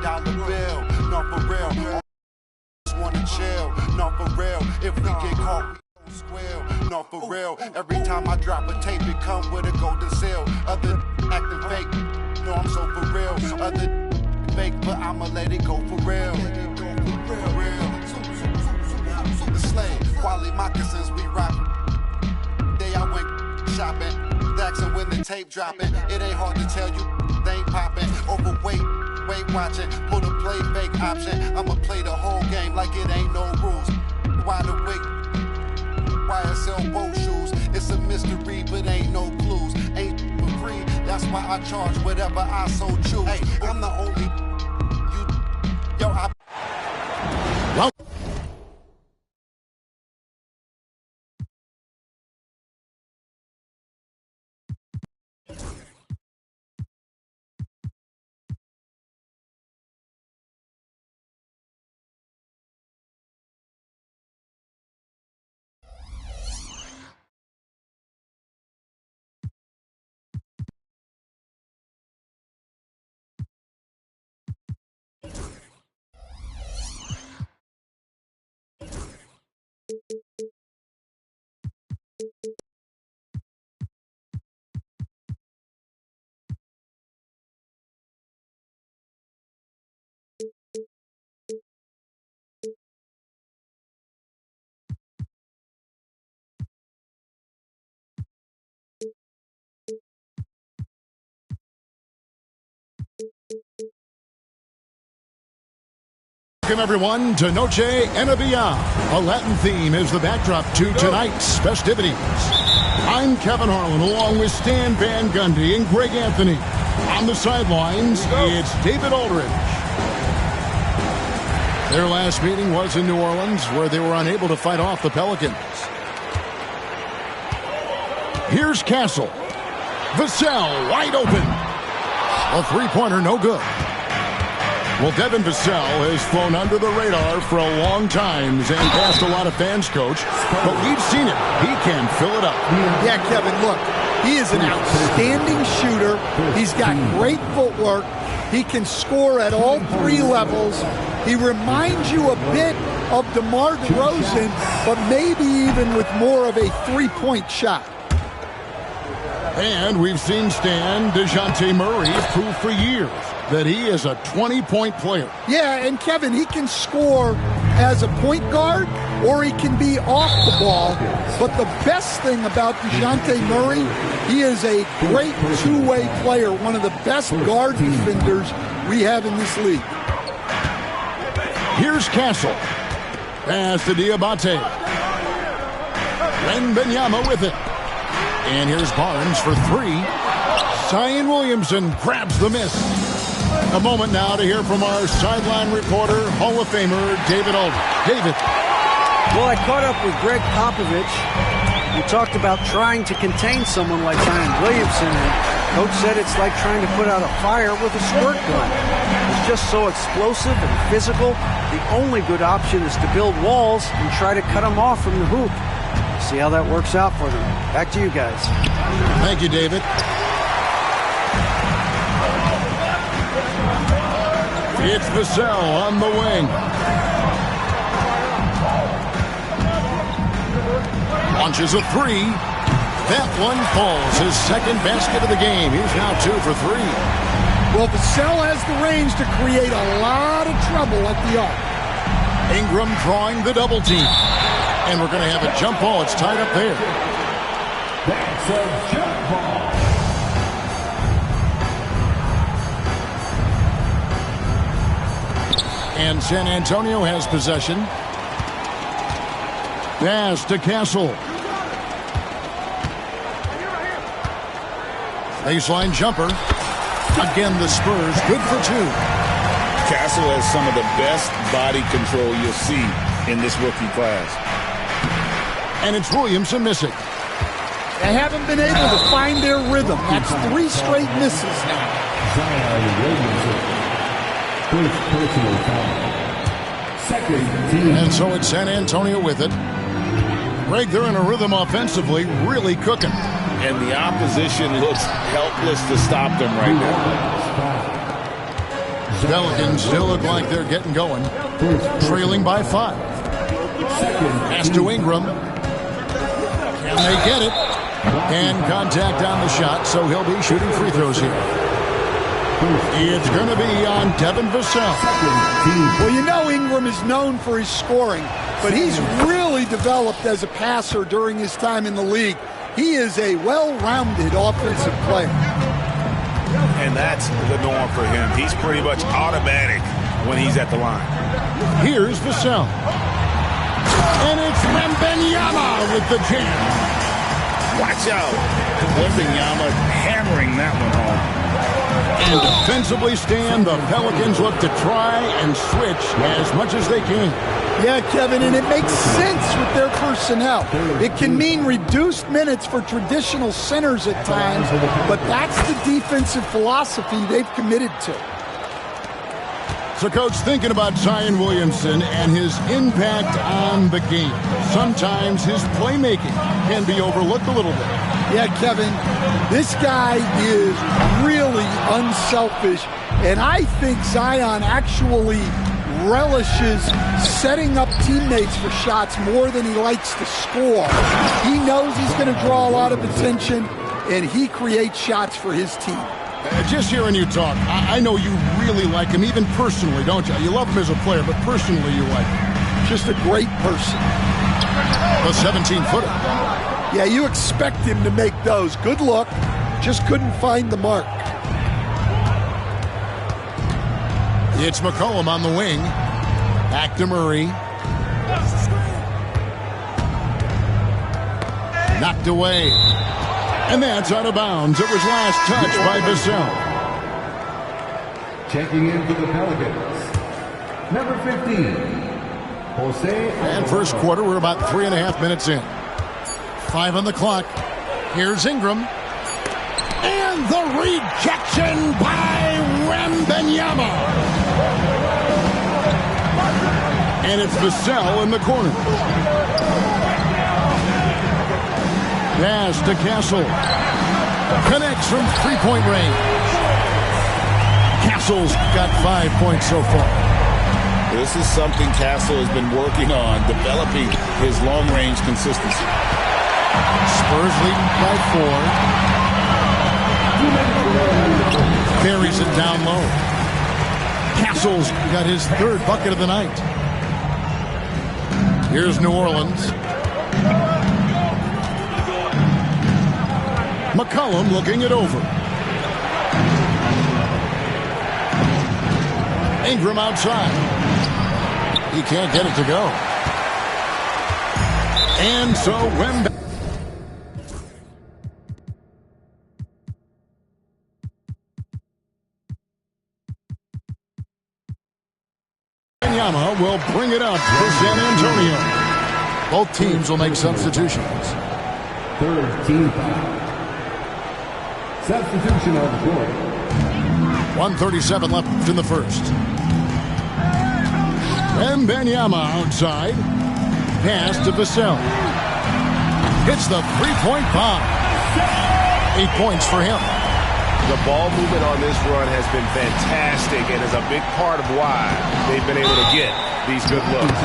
$1 bill. No, for real. Just wanna chill. No, for real. If we get caught, we don't squeal. No, for real. Every time I drop a tape, it come with a golden seal. Other acting fake. No, I'm so for real. Other fake, but I'ma let it go for real. The slave, quality moccasins we rock. Day I went shopping, Daxon when the tape dropping. It ain't hard to tell you they ain't popping. Overweight, weight watching, pull the play fake option. I'ma play the whole game like it ain't no rules. Wide awake, YSL boat shoes. It's a mystery, but ain't no clues. Ain't for free, that's why I charge whatever I so choose. Hey, I'm the only yo, I. Well. Welcome, everyone, to Noche Enabia. A Latin theme is the backdrop to tonight's festivities. I'm Kevin Harlan, along with Stan Van Gundy and Greg Anthony. On the sidelines, it's David Aldridge. Their last meeting was in New Orleans, where they were unable to fight off the Pelicans. Here's Castle. Vassell wide open. A three-pointer, no good. Well, Devin Vassell has flown under the radar for a long time and passed a lot of fans, Coach. But we've seen it. He can fill it up. Yeah, Kevin, look, he is an outstanding shooter. He's got great footwork. He can score at all three levels. He reminds you a bit of DeMar DeRozan, but maybe even with more of a three-point shot. And we've seen Stan DeJounte Murray prove for years that he is a 20-point player. Yeah, and Kevin, he can score as a point guard or he can be off the ball. But the best thing about DeJounte Murray, he is a great two-way player, one of the best guard defenders we have in this league. Here's Castle. Pass to Diabate. Wembanyama with it. And here's Barnes for three. Zion Williamson grabs the miss. A moment now to hear from our sideline reporter, Hall of Famer David Aldridge. David. Well, I caught up with Greg Popovich. We talked about trying to contain someone like Zion Williamson. And Coach said it's like trying to put out a fire with a squirt gun. It's just so explosive and physical. The only good option is to build walls and try to cut him off from the hoop. See how that works out for them. Back to you guys. Thank you, David. It's Vassell on the wing. Launches a three. That one falls. His second basket of the game. He's now 2 for 3. Well, Vassell has the range to create a lot of trouble at the arc. Ingram drawing the double team. And we're going to have a jump ball. It's tied up there. That's a jump ball. And San Antonio has possession. Pass to Castle. Baseline jumper. Again, the Spurs good for 2. Castle has some of the best body control you'll see in this rookie class. And it's Williamson missing. They haven't been able to find their rhythm. That's 3 straight misses now. And so it's San Antonio with it. Greg, they're in a rhythm offensively, really cooking. And the opposition looks helpless to stop them right now. Pelicans still look like they're getting going, trailing by 5. Pass to Ingram. Can they get it? And contact on the shot, so he'll be shooting free throws here. It's going to be on Devin Vassell. Well, you know Ingram is known for his scoring, but he's really developed as a passer during his time in the league. He is a well-rounded offensive player. And that's the norm for him. He's pretty much automatic when he's at the line. Here's Vassell. And it's Wembanyama with the jam. Watch out. Wembanyama hammering that one home. And defensively, Stan, the Pelicans look to try and switch as much as they can. Yeah, Kevin, and it makes sense with their personnel. It can mean reduced minutes for traditional centers at times, but that's the defensive philosophy they've committed to. So, Coach, thinking about Zion Williamson and his impact on the game, sometimes his playmaking can be overlooked a little bit. Yeah, Kevin, this guy is really unselfish, and I think Zion actually relishes setting up teammates for shots more than he likes to score. He knows he's going to draw a lot of attention, and he creates shots for his team. Just hearing you talk, I know you really like him, even personally, don't you? You love him as a player, but personally you like him. Just a great person. The 17-footer. Yeah, you expect him to make those. Good luck. Just couldn't find the mark. It's McCollum on the wing. Back to Murray. Knocked away. And that's out of bounds. It was last touched by Vassell. Checking in for the Pelicans, number 15, Jose. And first quarter, we're about 3.5 minutes in. 5 on the clock. Here's Ingram. And the rejection by Wembanyama. And it's Vassell in the corner. Pass to Castle. Connects from three-point range. Castle's got 5 points so far. This is something Castle has been working on, developing his long-range consistency. Spurs leading by 4. Buries it down low. Castle's got his 3rd bucket of the night. Here's New Orleans. McCollum looking it over. Ingram outside. He can't get it to go. And so Wembanyama. Will bring it up for San Antonio. Both teams will make substitutions. 3rd team foul. Substitution on the court. 1:37 left in the first. Wembanyama outside. Pass to Vassell. Hits the three-point bomb. 8 points for him. The ball movement on this run has been fantastic and is a big part of why they've been able to get these good looks.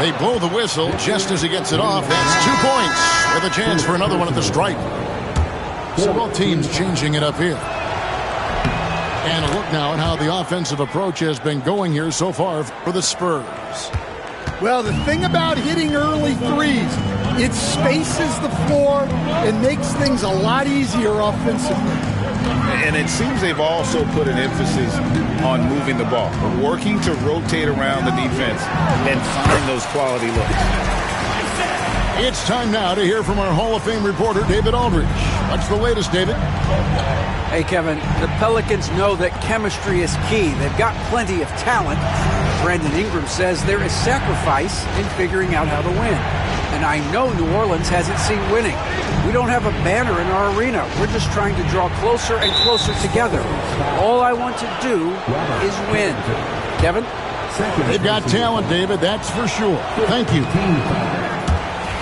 They blow the whistle just as he gets it off. That's 2 points with a chance for another one at the stripe. So both teams changing it up here. And a look now at how the offensive approach has been going here so far for the Spurs. Well, the thing about hitting early threes, it spaces the floor and makes things a lot easier offensively. And it seems they've also put an emphasis on moving the ball, working to rotate around the defense and find those quality looks. It's time now to hear from our Hall of Fame reporter, David Aldridge. What's the latest, David? Hey, Kevin, the Pelicans know that chemistry is key. They've got plenty of talent. Brandon Ingram says there is sacrifice in figuring out how to win. And I know New Orleans hasn't seen winning. We don't have a banner in our arena. We're just trying to draw closer and closer together. All I want to do is win. Kevin? They've got talent, David, that's for sure. Thank you.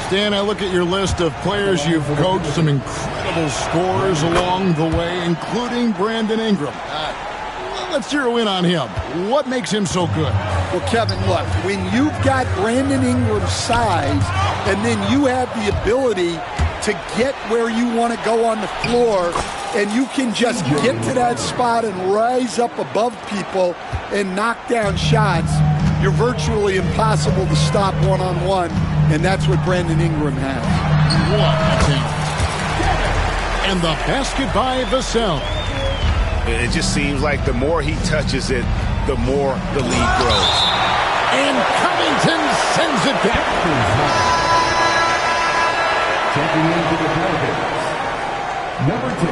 Stan, I look at your list of players you've coached, some incredible scores along the way, including Brandon Ingram. Let's zero in on him. What makes him so good? Well, Kevin, look, when you've got Brandon Ingram's size and then you have the ability to get where you want to go on the floor and you can just get to that spot and rise up above people and knock down shots, you're virtually impossible to stop one-on-one, and that's what Brandon Ingram has. What a talent. And the basket by Vassell. It just seems like the more he touches it, the more the lead grows. And Covington sends it back. Checking into the Pelicans, number 10,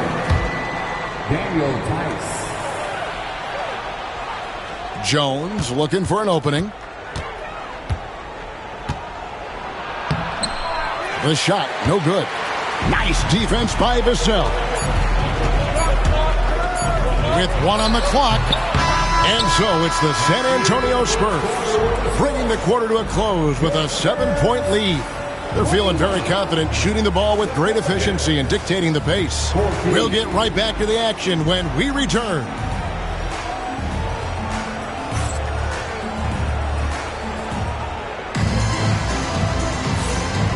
Daniel Tice. Jones looking for an opening. The shot, no good. Nice defense by Vassell. With 1 on the clock. And so it's the San Antonio Spurs bringing the quarter to a close with a 7-point lead. They're feeling very confident, shooting the ball with great efficiency and dictating the pace. We'll get right back to the action when we return.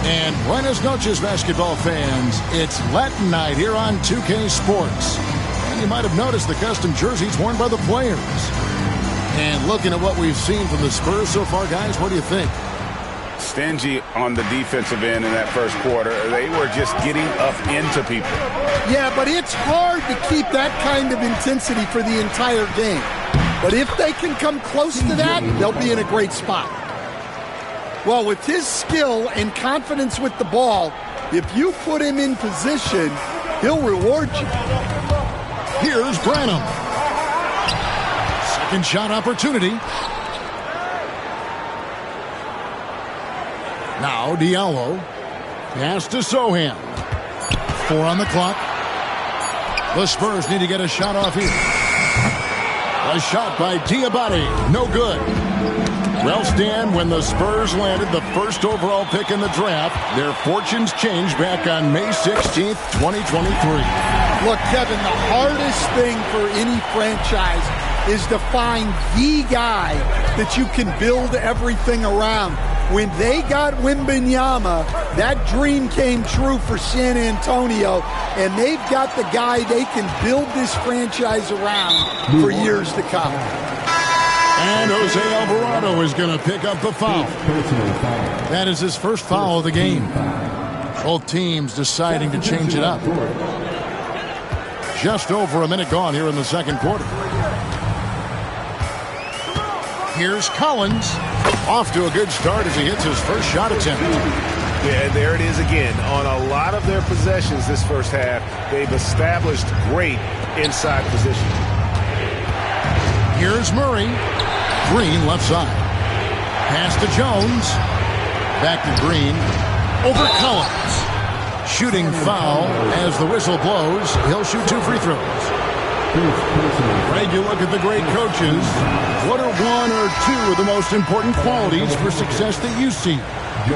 And buenas noches, basketball fans. It's Latin night here on 2K Sports. And you might have noticed the custom jerseys worn by the players. And looking at what we've seen from the Spurs so far, guys, what do you think? Stingy on the defensive end in that first quarter. They were just getting up into people. Yeah, but it's hard to keep that kind of intensity for the entire game. But if they can come close to that, they'll be in a great spot. Well, with his skill and confidence with the ball, if you put him in position, he'll reward you. Here's Branham. Second shot opportunity. Now Diallo. Pass to Sohan. 4 on the clock. The Spurs need to get a shot off here. A shot by Diabate. No good. Well, Stan, when the Spurs landed the first overall pick in the draft, their fortunes changed back on May 16th, 2023. Look, Kevin, the hardest thing for any franchise is to find the guy that you can build everything around. When they got Wembanyama, that dream came true for San Antonio, and they've got the guy they can build this franchise around for years to come. And Jose Alvarado is going to pick up the foul. That is his first foul of the game. Both teams deciding to change it up. Just over a minute gone here in the second quarter. Here's Collins. Off to a good start as he hits his first shot attempt. Yeah, and there it is again. On a lot of their possessions this first half, they've established great inside position. Here's Murray. Green left side. Pass to Jones. Back to Green. Over Collins. Shooting foul as the whistle blows. He'll shoot 2 free throws. Greg, you look at the great coaches. What are 1 or 2 of the most important qualities for success that you see?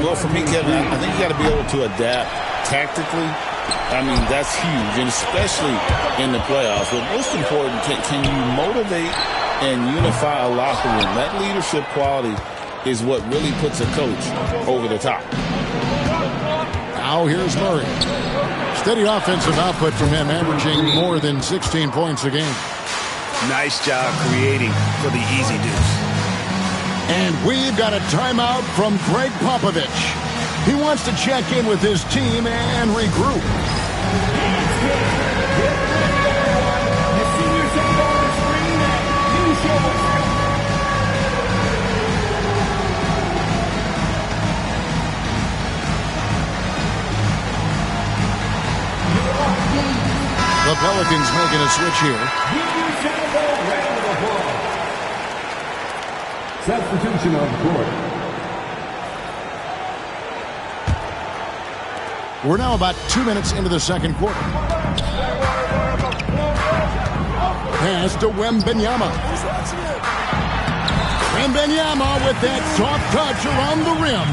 Well, for me, Kevin, I think you got to be able to adapt tactically. I mean, that's huge, and especially in the playoffs. But most important, can you motivate and unify a locker room? That leadership quality is what really puts a coach over the top. Now here's Murray. Steady offensive output from him, averaging more than 16 points a game. Nice job creating for the easy deuce. And we've got a timeout from Greg Popovich. He wants to check in with his team and regroup. The Pelicans making a switch here. Substitution on the court. We're now about 2 minutes into the second quarter. Pass to Wembanyama. Wembanyama with that soft touch around the rim.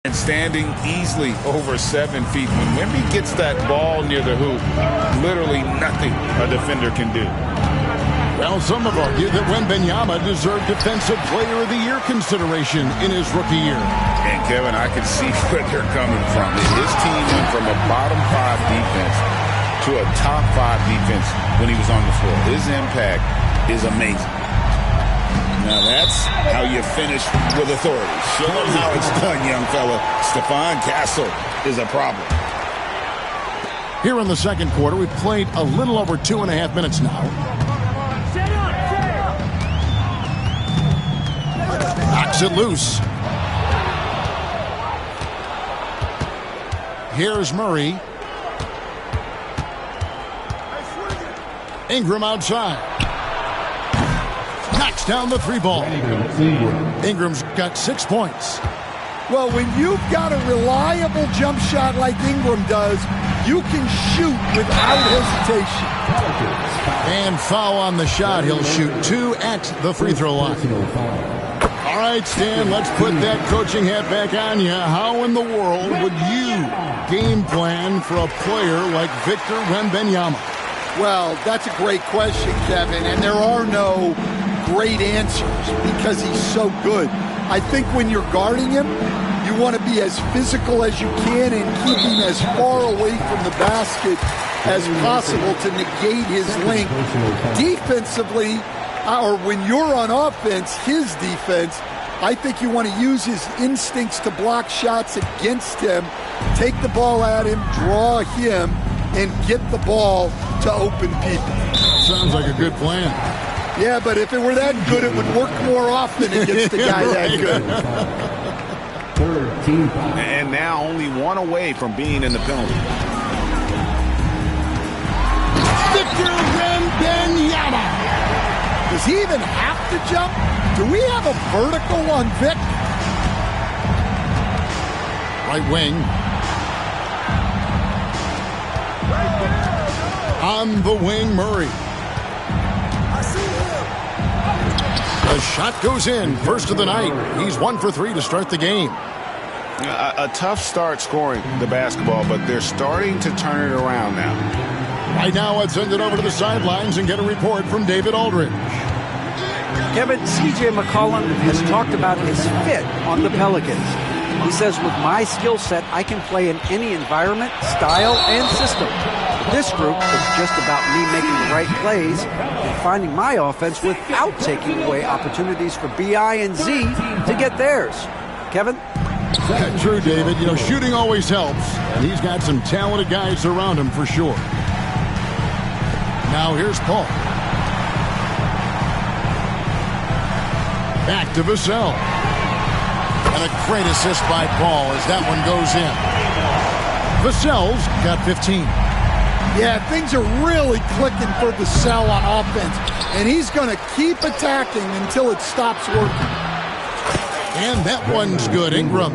and standing easily over 7 feet. When Wemby gets that ball near the hoop, literally nothing a defender can do. Well, some have argued that Wembanyama deserved Defensive Player of the Year consideration in his rookie year. And, Kevin, I can see where they're coming from. His team went from a bottom 5 defense to a top 5 defense when he was on the floor. His impact is amazing. Now, that's how you finish with authority. Show them how it's done, young fella. Stephon Castle is a problem. Here in the second quarter, we've played a little over 2.5 minutes now. Knocks it loose. Here's Murray. Ingram outside. Knocks down the 3-ball. Ingram's got 6 points. Well, when you've got a reliable jump shot like Ingram does, you can shoot without hesitation. And foul on the shot. He'll shoot 2 at the free throw line. All right, Stan, let's put that coaching hat back on you. How in the world would you game plan for a player like Victor Wembanyama? Well, that's a great question, Kevin, and there are no great answers because he's so good. I think when you're guarding him, you want to be as physical as you can and keep him as far away from the basket as possible to negate his length. Defensively, or when you're on offense, his defense, I think you want to use his instincts to block shots against him, take the ball at him, draw him, and get the ball to open people. Sounds like a good plan. Yeah, but if it were that good, it would work more often against a guy that good. And now only 1 away from being in the penalty. Victor Wembanyama. Does he even have to jump? Do we have a vertical on Vic? Right wing. On the wing, Murray. The shot goes in. First of the night. He's 1 for 3 to start the game. A tough start scoring the basketball, but they're starting to turn it around now. Right now, let's send it over to the sidelines and get a report from David Aldridge. Kevin, C.J. McCollum has talked about his fit on the Pelicans. He says, with my skill set, I can play in any environment, style, and system. This group is just about me making the right plays and finding my offense without taking away opportunities for B.I. and Z to get theirs. Kevin? Yeah, true, David. You know, shooting always helps, and he's got some talented guys around him for sure. Now here's Paul. Back to Vassell. And a great assist by Paul as that one goes in. Vassell's got 15. Yeah, things are really clicking for Vassell on offense, and he's going to keep attacking until it stops working. And that one's good, Ingram.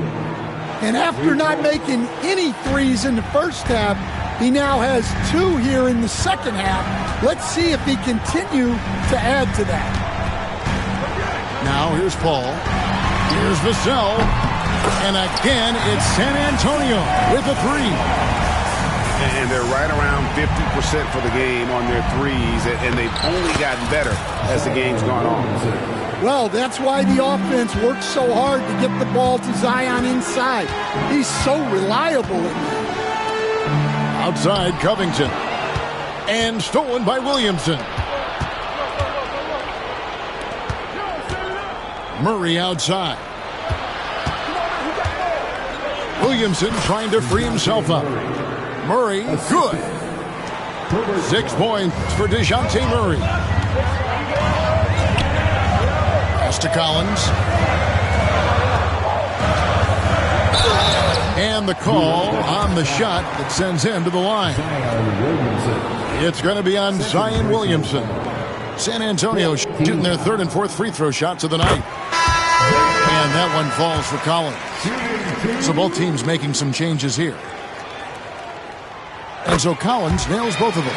And after not making any threes in the first half, he now has 2 here in the second half. Let's see if he continue to add to that. Now here's Paul. Here's Vassell. And again, it's San Antonio with a 3. And they're right around 50% for the game on their threes, and they've only gotten better as the game's gone on. Well, that's why the offense works so hard to get the ball to Zion inside. He's so reliable in there. Outside, Covington. And stolen by Williamson. Murray outside. Williamson trying to free himself up. Murray, good. 6 points for DeJounte Murray. Pass to Collins. And the call on the shot that sends him to the line. It's going to be on Zion Williamson. San Antonio shooting their 3rd and 4th free throw shots of the night. And that one falls for Collins. So both teams making some changes here. And so Collins nails both of them.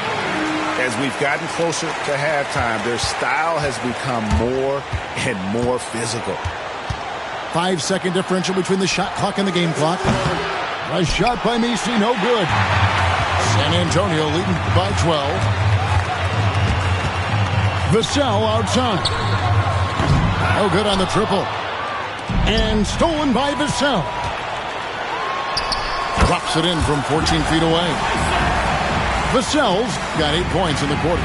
As we've gotten closer to halftime, their style has become more and more physical. 5-second differential between the shot clock and the game clock. A shot by Messi, no good. San Antonio leading by 12. Vassell outside. No good on the triple. And stolen by Vassell. Drops it in from 14 feet away. Vassell's got 8 points in the quarter.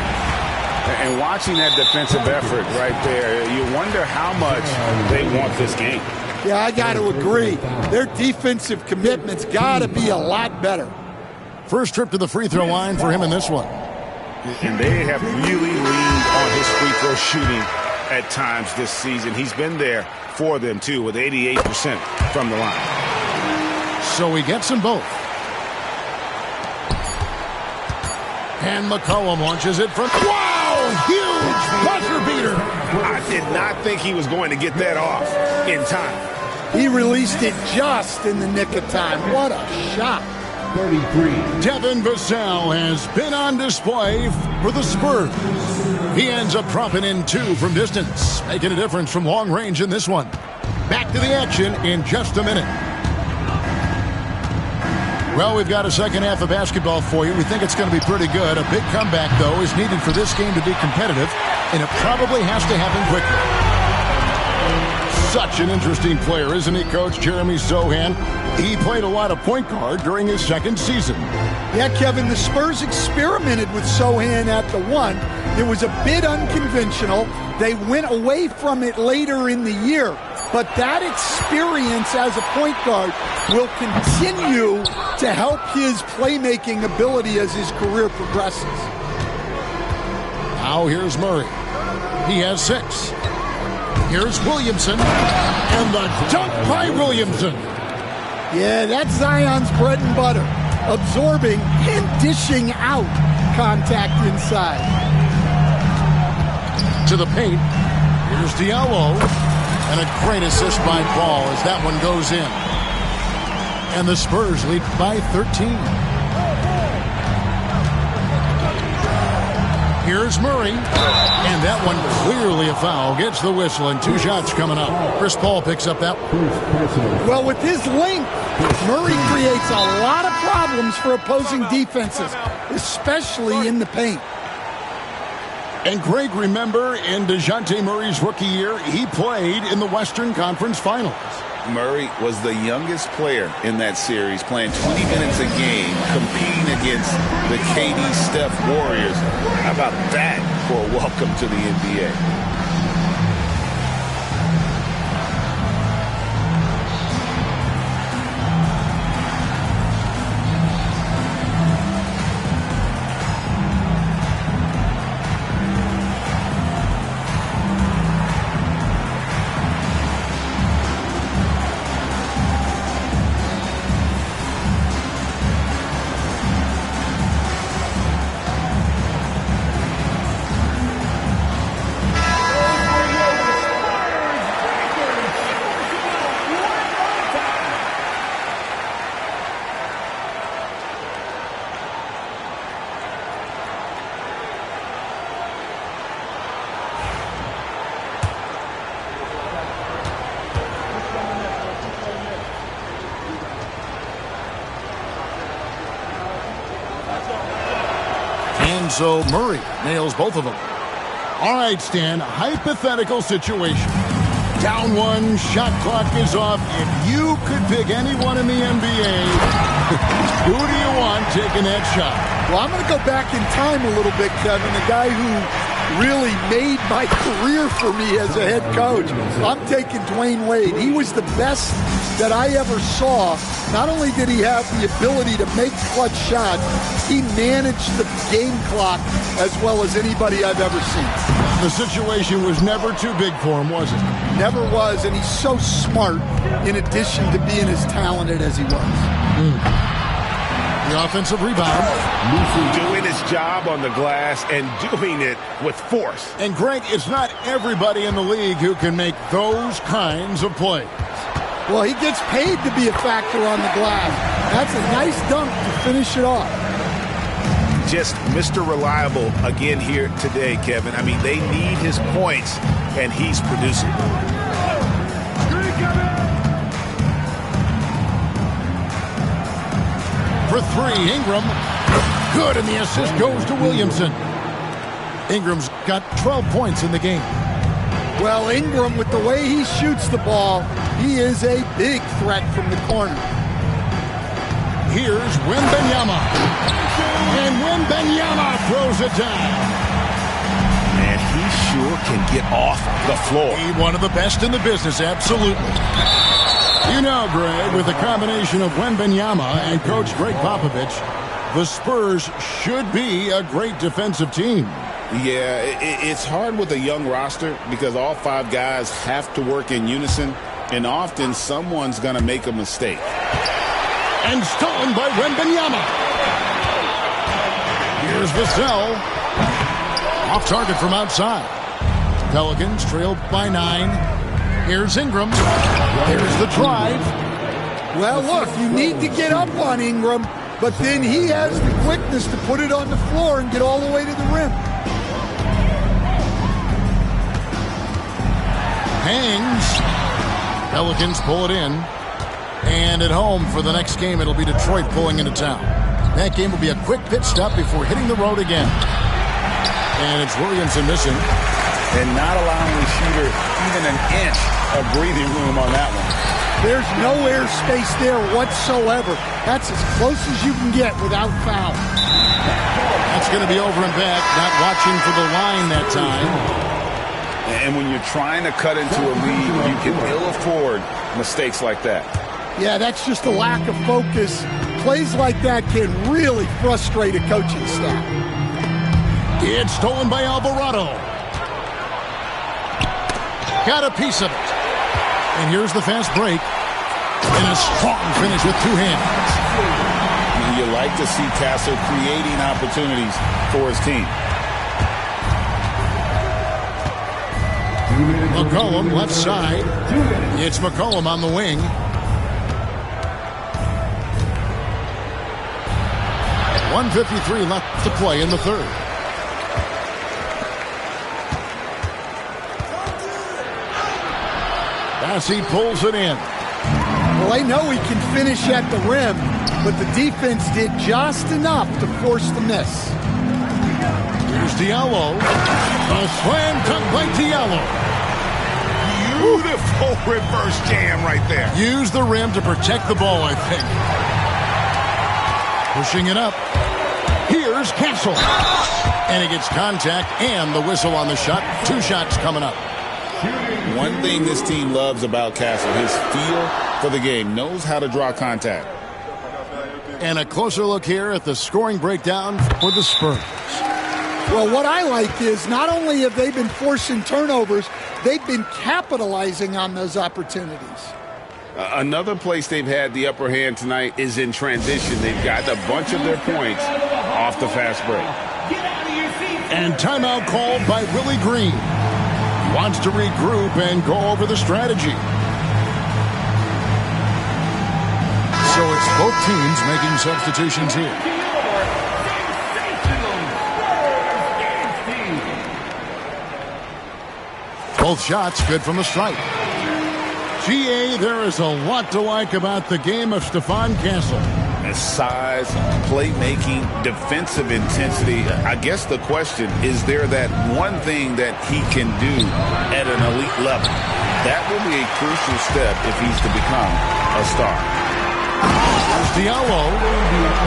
And watching that defensive effort right there, you wonder how much they want this game. Yeah, I got to agree. Their defensive commitment's got to be a lot better. First trip to the free throw line for him in this one. And they have really leaned on his free throw shooting at times this season. He's been there for them, too, with 88% from the line. So he gets them both. And McCollum launches it from... Wow! Huge buzzer beater! I did not think he was going to get that off in time. He released it just in the nick of time. What a shot. 33. Devin Vassell has been on display for the Spurs. He ends up dropping in 2 from distance, making a difference from long range in this one. Back to the action in just a minute. Well, we've got a second half of basketball for you. We think it's going to be pretty good. A big comeback, though, is needed for this game to be competitive, and it probably has to happen quickly. Such an interesting player, isn't he, Coach Jeremy Sohan? He played a lot of point guard during his second season. Yeah, Kevin, the Spurs experimented with Sohan at the 1. It was a bit unconventional. They went away from it later in the year. But that experience as a point guard will continue to help his playmaking ability as his career progresses. Now here's Murray. He has 6. Here's Williamson. And the dunk by Williamson. Yeah, that's Zion's bread and butter. Absorbing and dishing out contact inside. To the paint. Here's Diallo. And a great assist by Paul as that one goes in. And the Spurs lead by 13. Here's Murray. And that one clearly a foul. Gets the whistle and 2 shots coming up. Chris Paul picks up that one. Well, with his length, Murray creates a lot of problems for opposing defenses, especially in the paint. And Greg, remember, in DeJounte Murray's rookie year, he played in the Western Conference Finals. Murray was the youngest player in that series, playing 20 minutes a game, competing against the KD Steph Warriors. How about that for a welcome to the NBA? And so Murray nails both of them. All right, Stan, hypothetical situation. Down 1, shot clock is off. If you could pick anyone in the NBA, who do you want taking that shot? Well, I'm going to go back in time a little bit, Kevin. The guy who really made my career for me as a head coach. I'm taking Dwayne Wade. He was the best that I ever saw. Not only did he have the ability to make clutch shots, he managed the game clock as well as anybody I've ever seen. The situation was never too big for him, was it? Never was, and he's so smart in addition to being as talented as he was. The offensive rebound. Doing his job on the glass and doing it with force. And Greg, it's not everybody in the league who can make those kinds of plays. Well, he gets paid to be a factor on the glass. That's a nice dunk to finish it off. Just Mr. Reliable again here today, Kevin. I mean, they need his points, and he's producing. for three. Ingram. Good, and the assist goes to Williamson. Ingram's got 12 points in the game. Well, Ingram, with the way he shoots the ball, he is a big threat from the corner. Here's Wembanyama. And Wembanyama throws it down. And he sure can get off the floor. He's one of the best in the business, absolutely. You know, Greg, with the combination of Wembanyama and Coach Greg Popovich, the Spurs should be a great defensive team. Yeah, it's hard with a young roster because all five guys have to work in unison, and often someone's going to make a mistake. And stolen by Wembanyama. Here's Vassell. Off target from outside. Pelicans trailed by 9. Here's Ingram. Here's the drive. Well, look, you need to get up on Ingram, but then he has the quickness to put it on the floor and get all the way to the rim. Hangs. Pelicans pull it in. And at home for the next game, it'll be Detroit pulling into town. That game will be a quick pit stop before hitting the road again. And it's Williamson missing. And not allowing the shooter even an inch of breathing room on that one. There's no air space there whatsoever. That's as close as you can get without foul. That's going to be over and back. Not watching for the line that time. And when you're trying to cut into a lead, you can ill afford mistakes like that. Yeah, that's just a lack of focus. Plays like that can really frustrate a coaching staff. It's stolen by Alvarado. Got a piece of it. And here's the fast break. And a strong finish with two hands. You like to see Castle creating opportunities for his team. McCollum left side. It's McCollum on the wing. .153 left to play in the third. Bassey pulls it in. Well, I know he can finish at the rim, but the defense did just enough to force the miss. Here's Diallo. A slam dunk by Diallo. Beautiful reverse jam right there. Use the rim to protect the ball, I think. Pushing it up. Here's Castle. And he gets contact and the whistle on the shot. 2 shots coming up. One thing this team loves about Castle, his feel for the game, knows how to draw contact. And a closer look here at the scoring breakdown for the Spurs. Well, what I like is not only have they been forcing turnovers, they've been capitalizing on those opportunities. Another place they've had the upper hand tonight is in transition. They've gotten a bunch of their points off the fast break. And timeout called by Willie Green. He wants to regroup and go over the strategy. So it's both teams making substitutions here. Both shots good from the stripe. GA, there is a lot to like about the game of Stephon Castle. Size, playmaking, defensive intensity. I guess the question, is there that one thing that he can do at an elite level? That will be a crucial step if he's to become a star. There's Diallo.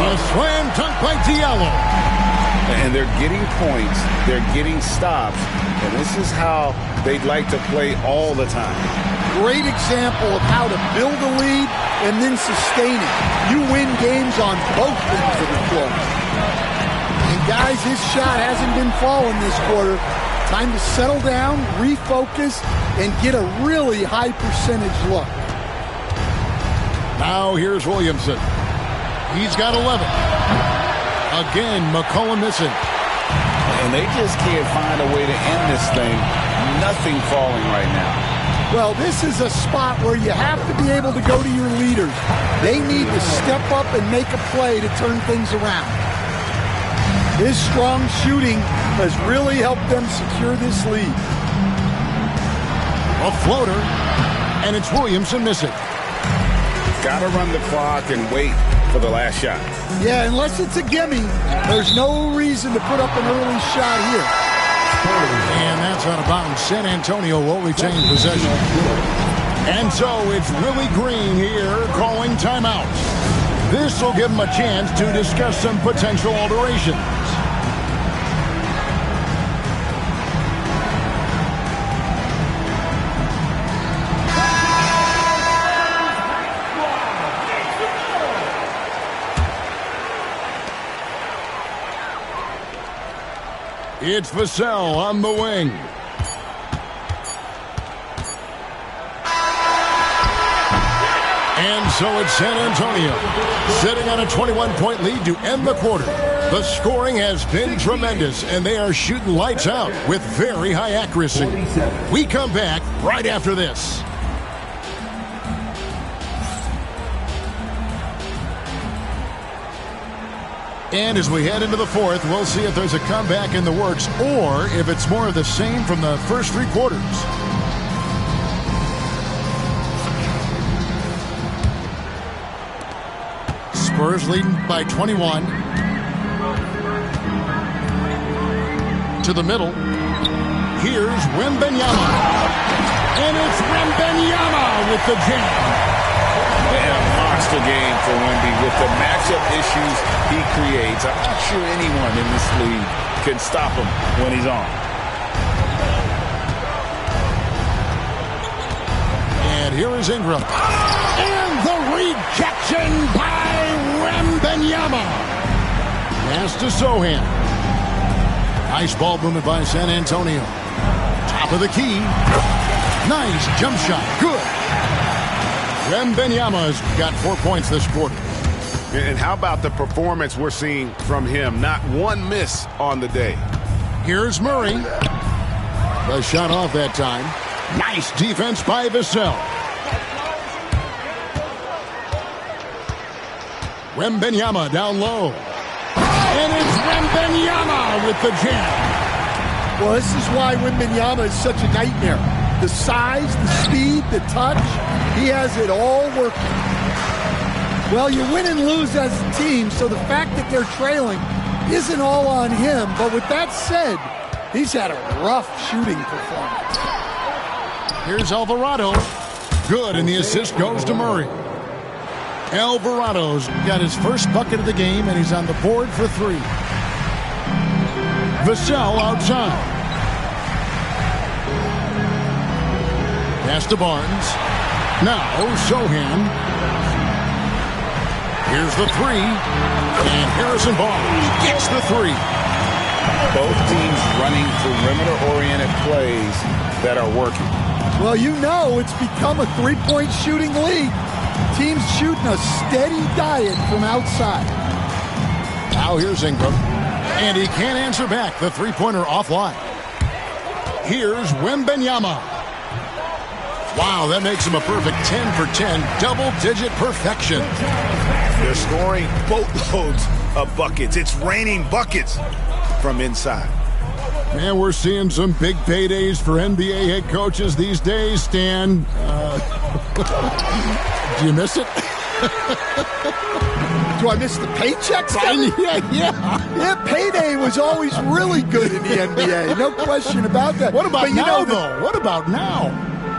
A slam dunk by Diallo. And they're getting points. They're getting stops. And this is how they'd like to play all the time. Great example of how to build a lead and then sustain it. You win games on both ends of the floor. And guys, his shot hasn't been falling this quarter. Time to settle down, refocus, and get a really high percentage look. Now here's Williamson. He's got 11. Again, McCollum missing. And they just can't find a way to end this thing. Nothing falling right now. Well, this is a spot where you have to be able to go to your leaders. They need to step up and make a play to turn things around. His strong shooting has really helped them secure this lead. A floater, and it's Williamson missing. Got to run the clock and wait for the last shot. Yeah, unless it's a gimme, there's no reason to put up an early shot here. And that's out of bounds. San Antonio will retain possession. And so it's Willie Green here calling timeout. This will give him a chance to discuss some potential alterations. It's Vassell on the wing. And so it's San Antonio, sitting on a 21-point lead to end the quarter. The scoring has been tremendous, and they are shooting lights out with very high accuracy. We come back right after this. And as we head into the fourth, we'll see if there's a comeback in the works or if it's more of the same from the first three quarters. Spurs leading by 21. To the middle. Here's Wembanyama. And it's Wembanyama with the jam. Monster game for Wemby with the matchup issues he creates. I'm not sure anyone in this league can stop him when he's on. And here is Ingram. And the rejection by Wembanyama. Pass to Sohan. Nice ball movement by San Antonio. Top of the key. Nice jump shot. Good. Wembanyama's got 4 points this quarter. And how about the performance we're seeing from him? Not one miss on the day. Here's Murray. The shot off that time. Nice defense by Vassell. Wembanyama down low. And it's Wembanyama with the jam. Well, this is why Wembanyama is such a nightmare. The size, the speed, the touch. He has it all working. Well, you win and lose as a team, so the fact that they're trailing isn't all on him. But with that said, he's had a rough shooting performance. Here's Alvarado. Good, and the assist goes to Murray. Alvarado's got his first bucket of the game, and he's on the board for three. Vassell outside. Pass to Barnes. Now, Sohan. Here's the three. And Harrison Barnes gets the three. Both teams running perimeter-oriented plays that are working. Well, you know it's become a three-point shooting league. Teams shooting a steady diet from outside. Now here's Ingram. And he can't answer back. The three-pointer offline. Here's Wembanyama. Wow, that makes him a perfect 10 for 10, double-digit perfection. They're scoring boatloads of buckets. It's raining buckets from inside. Man, we're seeing some big paydays for NBA head coaches these days, Stan. Do you miss it? Do I miss the paychecks? Yeah, payday was always really good in the NBA. No question about that. What about now, though? What about now?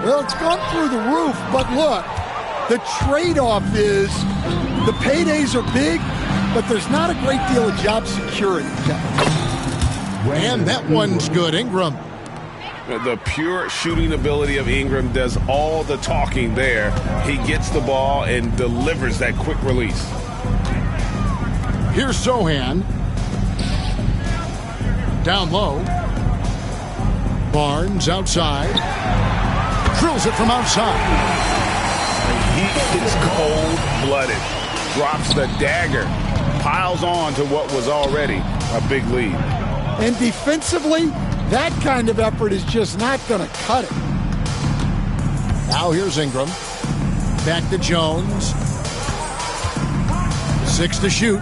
Well, it's gone through the roof, but look, the trade-off is the paydays are big, but there's not a great deal of job security. And that one's good, Ingram. The pure shooting ability of Ingram does all the talking there. He gets the ball and delivers that quick release. Here's Sohan. Down low. Barnes outside. Drills it from outside. He is cold-blooded. Drops the dagger. Piles on to what was already a big lead. And defensively, that kind of effort is just not going to cut it. Now here's Ingram. Back to Jones. 6 to shoot.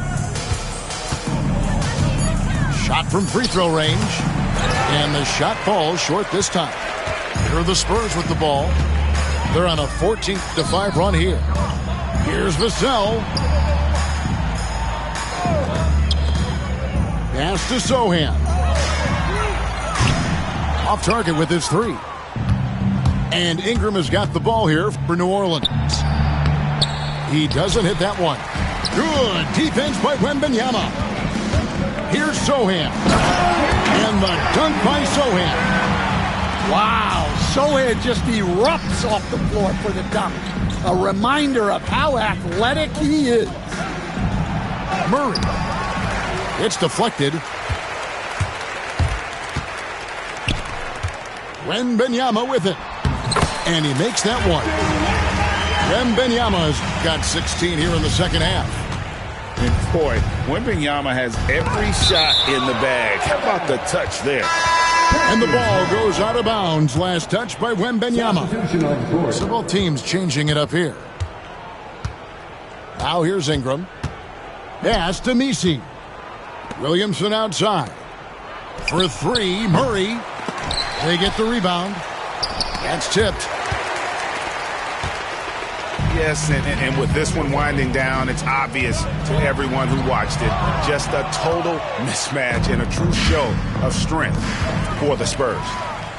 Shot from free throw range. And the shot falls short this time. Here are the Spurs with the ball. They're on a 14-5 run here. Here's Vassell. Pass to Sohan. Off target with his three. And Ingram has got the ball here for New Orleans. He doesn't hit that one. Good defense by Wembanyama. Here's Sohan. And the dunk by Sohan. Wow, Sohan just erupts off the floor for the dunk. A reminder of how athletic he is. Murray. It's deflected. Wembanyama with it. And he makes that one. Wembanyama's got 16 here in the second half. And boy, Wembanyama has every shot in the bag. How about the touch there? And the ball goes out of bounds. Last touch by Wembanyama. So both teams changing it up here. Now here's Ingram. Pass to Misi. Williamson outside. For three, Murray. They get the rebound. That's tipped. Yes, and with this one winding down, it's obvious to everyone who watched it. Just a total mismatch and a true show of strength for the Spurs.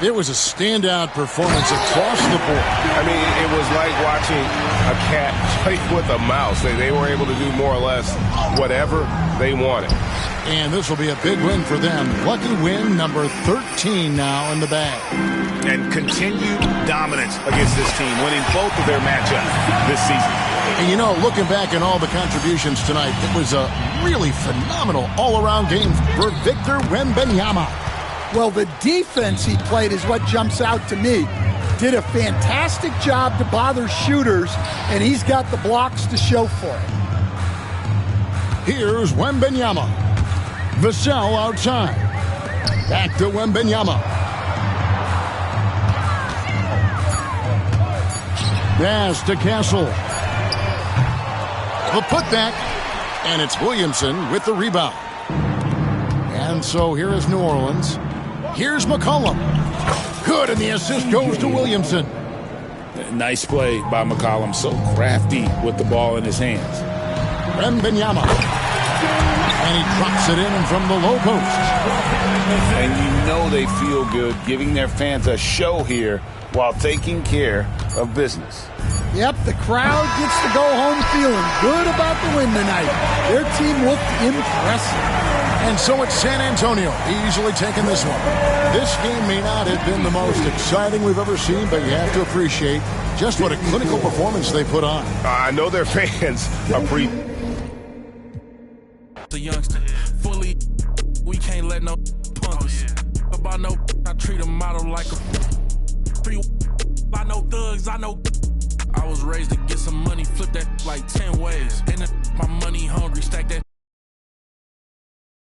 It was a standout performance across the board. I mean, it was like watching a cat play with a mouse. They were able to do more or less whatever they wanted. And this will be a big win for them. Lucky win number 13 now in the bag. And continued dominance against this team, winning both of their matchups this season. And you know, looking back at all the contributions tonight, it was a really phenomenal all-around game for Victor Wembanyama. Well, the defense he played is what jumps out to me. Did a fantastic job to bother shooters, and he's got the blocks to show for it. Here's Wembanyama. Vassell outside. Back to Wembanyama. Pass to Castle. The putback. And it's Williamson with the rebound. And so here is New Orleans. Here's McCollum. Good, and the assist goes to Williamson. Nice play by McCollum. So crafty with the ball in his hands. Wembanyama. And he drops it in from the low post. And you know they feel good giving their fans a show here while taking care of business. Yep, the crowd gets to go home feeling good about the win tonight. Their team looked impressive. And so it's San Antonio easily taking this one. This game may not have been the most exciting we've ever seen, but you have to appreciate just what a clinical performance they put on. I know their fans appreciate. The youngster fully, we can't let no punks about no. I treat a model like a free. I know thugs, I know. I was raised to get some money, flip that like 10 ways. And my money hungry, stack that